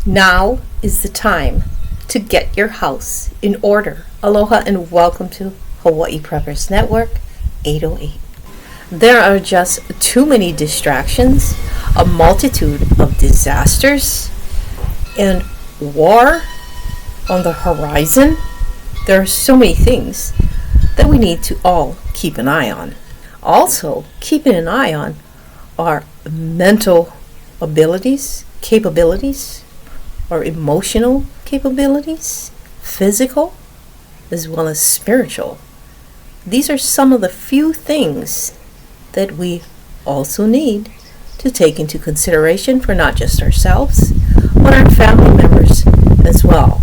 Now is the time to get your house in order. Aloha and welcome to Hawaii Preppers Network 808. There are just too many distractions, a multitude of disasters, and war on the horizon. There are so many things that we need to all keep an eye on. Also, keeping an eye on our mental abilities, capabilities, our emotional capabilities, physical, as well as spiritual. These are some of the few things that we also need to take into consideration for not just ourselves, but our family members as well,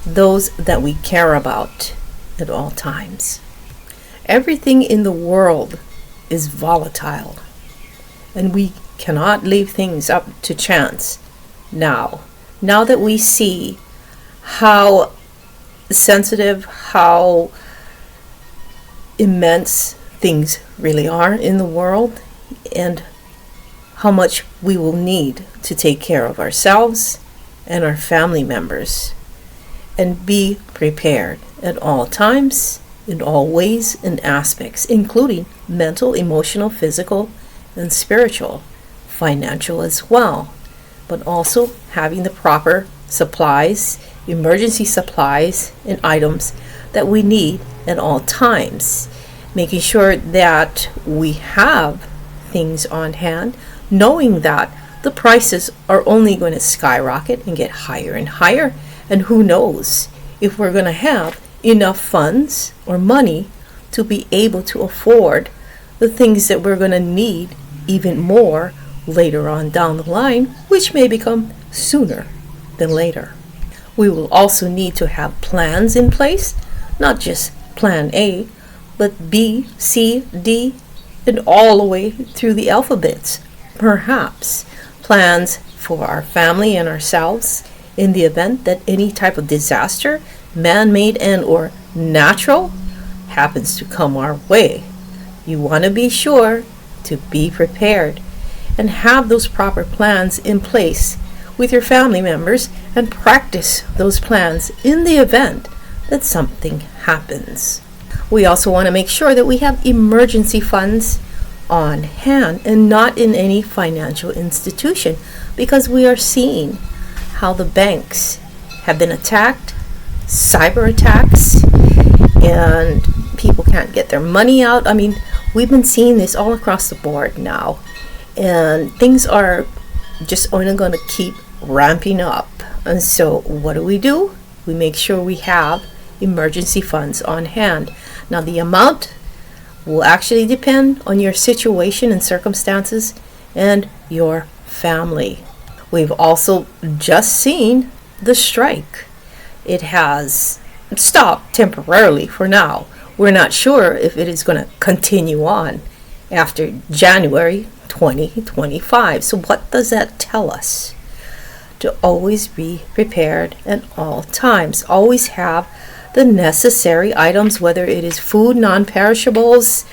those that we care about at all times. Everything in the world is volatile, and we cannot leave things up to chance now. Now that we see how sensitive, how immense things really are in the world, and how much we will need to take care of ourselves and our family members, and be prepared at all times, in all ways and aspects, including mental, emotional, physical, and spiritual, financial as well, but also having the proper supplies, emergency supplies, and items that we need at all times, making sure that we have things on hand, knowing that the prices are only going to skyrocket and get higher and higher, and who knows if we're going to have enough funds or money to be able to afford the things that we're going to need even more later on down the line, which may become sooner than later. We will also need to have plans in place, not just plan A, but B, C, D, and all the way through the alphabets. Perhaps plans for our family and ourselves in the event that any type of disaster, man-made and or natural, happens to come our way. You want to be sure to be prepared and have those proper plans in place with your family members, and practice those plans in the event that something happens. We also want to make sure that we have emergency funds on hand and not in any financial institution, because we are seeing how the banks have been attacked, cyber attacks, and people can't get their money out. I mean, we've been seeing this all across the board now, and things are just only going to keep ramping up. And so what do? We make sure we have emergency funds on hand. Now, the amount will actually depend on your situation and circumstances and your family. We've also just seen the strike. It has stopped temporarily for now. We're not sure if it is going to continue on after January 2025. So what does that tell us? To always be prepared at all times. Always have the necessary items, whether it is food, non-perishables,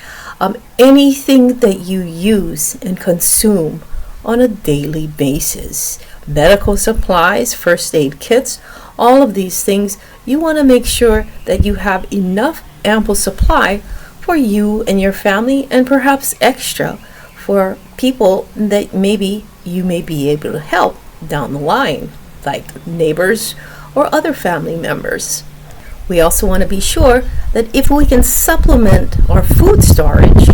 anything that you use and consume on a daily basis. Medical supplies, first aid kits, all of these things, you want to make sure that you have enough ample supply for you and your family, and perhaps extra for people that maybe you may be able to help down the line, like neighbors or other family members. We also want to be sure that if we can supplement our food storage,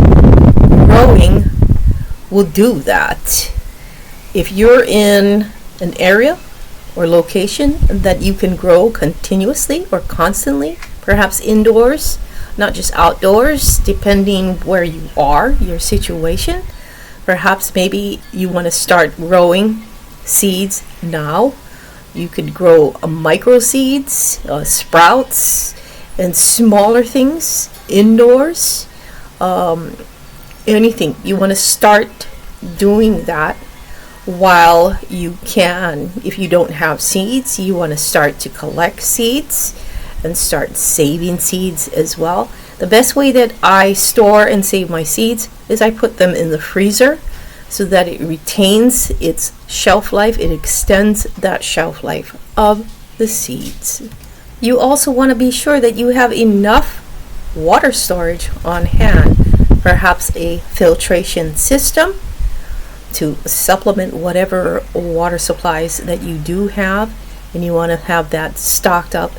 growing will do that. If you're in an area or location that you can grow continuously or constantly, perhaps indoors, not just outdoors, depending where you are, your situation, perhaps maybe you want to start growing seeds now. You could grow micro seeds, sprouts, and smaller things indoors. Anything. You want to start doing that while you can. If you don't have seeds, you want to start to collect seeds and start saving seeds as well. The best way that I store and save my seeds is I put them in the freezer so that it retains its shelf life. It extends that shelf life of the seeds. You also want to be sure that you have enough water storage on hand, perhaps a filtration system to supplement whatever water supplies that you do have, and you want to have that stocked up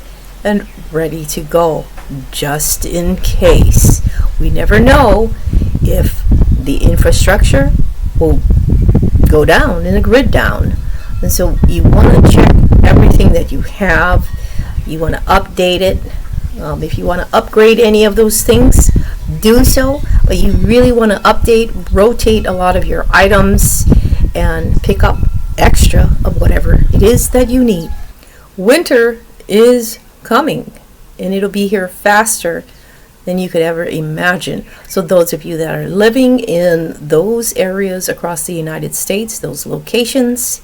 and ready to go just in case. We never know if the infrastructure will go down and the grid down, and so you want to check everything that you have. You want to update it. If you want to upgrade any of those things, do so, but you really want to update, rotate a lot of your items, and pick up extra of whatever it is that you need. Winter is coming, and it'll be here faster than you could ever imagine. So those of you that are living in those areas across the United States, those locations,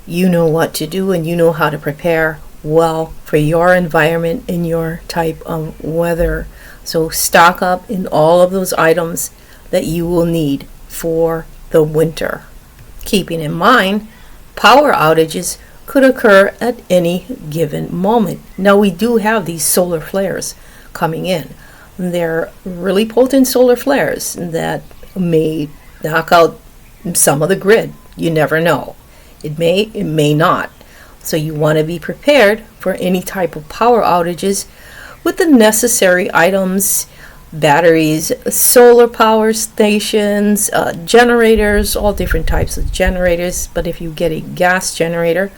you know what to do, and you know how to prepare well for your environment and your type of weather. So stock up in all of those items that you will need for the winter. Keeping in mind, power outages could occur at any given moment. Now we do have these solar flares coming in. They're really potent solar flares that may knock out some of the grid. You never know. It may not. So you want to be prepared for any type of power outages with the necessary items, batteries, solar power stations, generators, all different types of generators. But if you get a gas generator,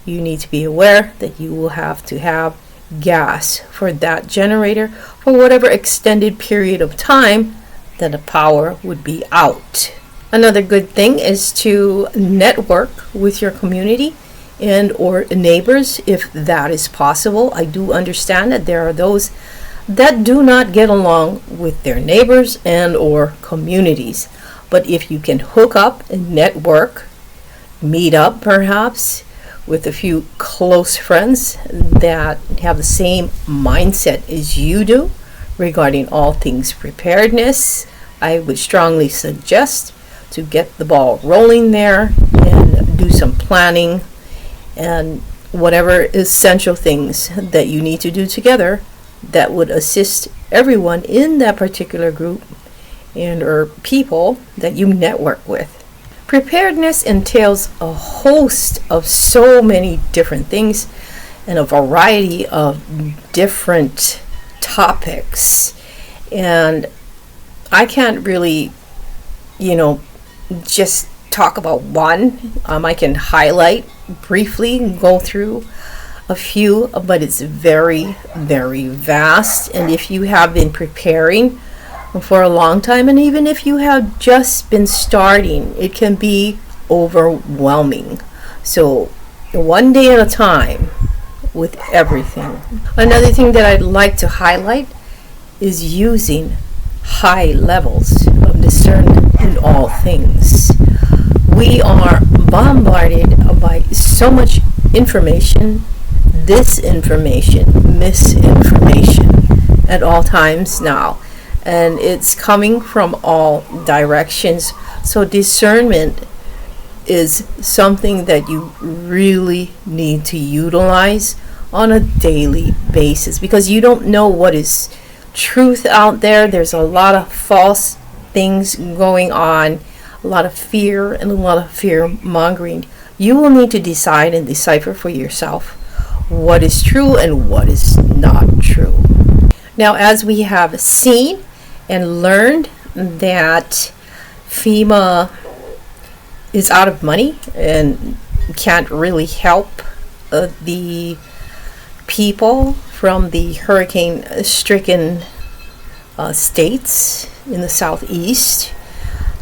you need to be aware that you will have to have gas for that generator for whatever extended period of time that the power would be out. Another good thing is to network with your community and or neighbors if that is possible. I do understand that there are those that do not get along with their neighbors and or communities. But if you can hook up and network, meet up perhaps with a few close friends that have the same mindset as you do regarding all things preparedness, I would strongly suggest to get the ball rolling there and do some planning and whatever essential things that you need to do together that would assist everyone in that particular group and or people that you network with. Preparedness entails a host of so many different things and a variety of different topics, and I can't really just talk about one. I can highlight briefly, go through a few, but it's very, very vast. And if you have been preparing for a long time, and even if you have just been starting, it can be overwhelming. So one day at a time with everything. Another thing that I'd like to highlight is using high levels of discernment in all things. We are bombarded by so much information, disinformation, misinformation at all times now, and it's coming from all directions. So discernment is something that you really need to utilize on a daily basis, because you don't know what is truth out there. There's a lot of false things going on, a lot of fear and a lot of fear mongering. You will need to decide and decipher for yourself what is true and what is not true. Now, as we have seen and learned that FEMA is out of money and can't really help the people from the hurricane-stricken states in the southeast,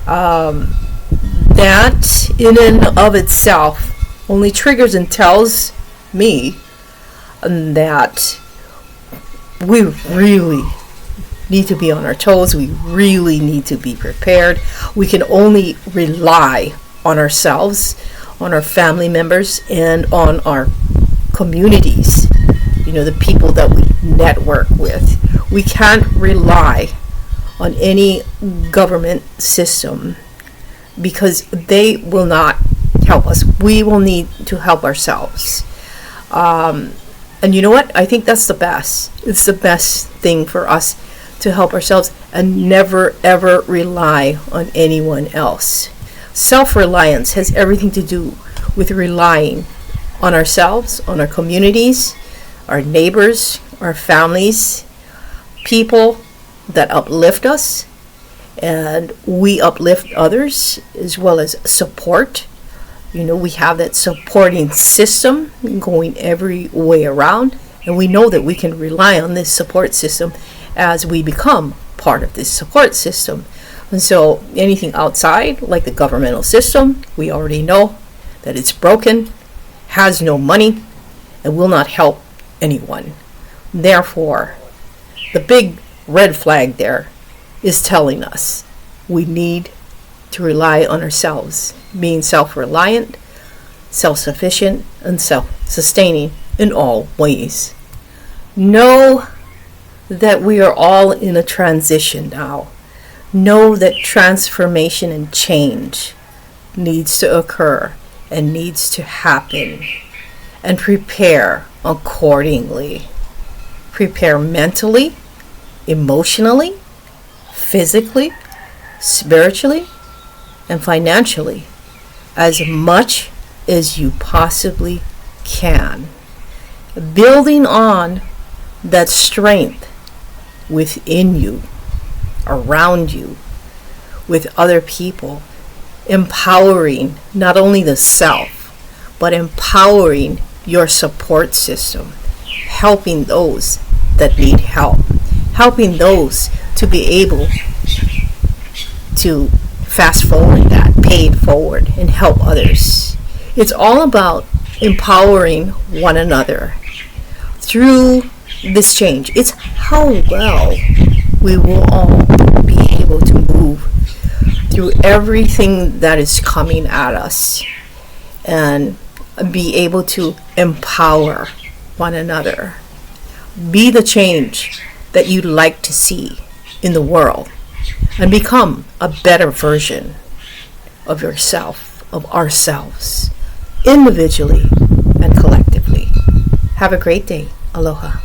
that in and of itself only triggers and tells me that we really need to be on our toes. We really need to be prepared. We can only rely on ourselves, on our family members, and on our communities, the people that we network with. We can't rely on any government system because they will not help us. We will need to help ourselves. And you know what? I think that's the best. It's the best thing for us to help ourselves and never ever rely on anyone else. Self-reliance has everything to do with relying on ourselves, on our communities, our neighbors, our families, people that uplift us, and we uplift others, as well as support. We have that supporting system going every way around, and we know that we can rely on this support system as we become part of this support system. And so anything outside, like the governmental system, we already know that it's broken, has no money, and will not help anyone. Therefore, the big red flag there is telling us we need to rely on ourselves, being self-reliant, self-sufficient, and self-sustaining in all ways. Know that we are all in a transition now. Know that transformation and change needs to occur and needs to happen, and prepare accordingly. Prepare mentally, emotionally, physically, spiritually, and financially as much as you possibly can, building on that strength within you, around you, with other people, empowering not only the self, but empowering your support system, helping those that need help, helping those to be able to fast forward that, pay it forward, and help others. It's all about empowering one another through this change. It's how well we will all be able to move through everything that is coming at us and be able to empower one another. Be the change that you'd like to see in the world and become a better version of yourself, of ourselves, individually and collectively. Have a great day. Aloha.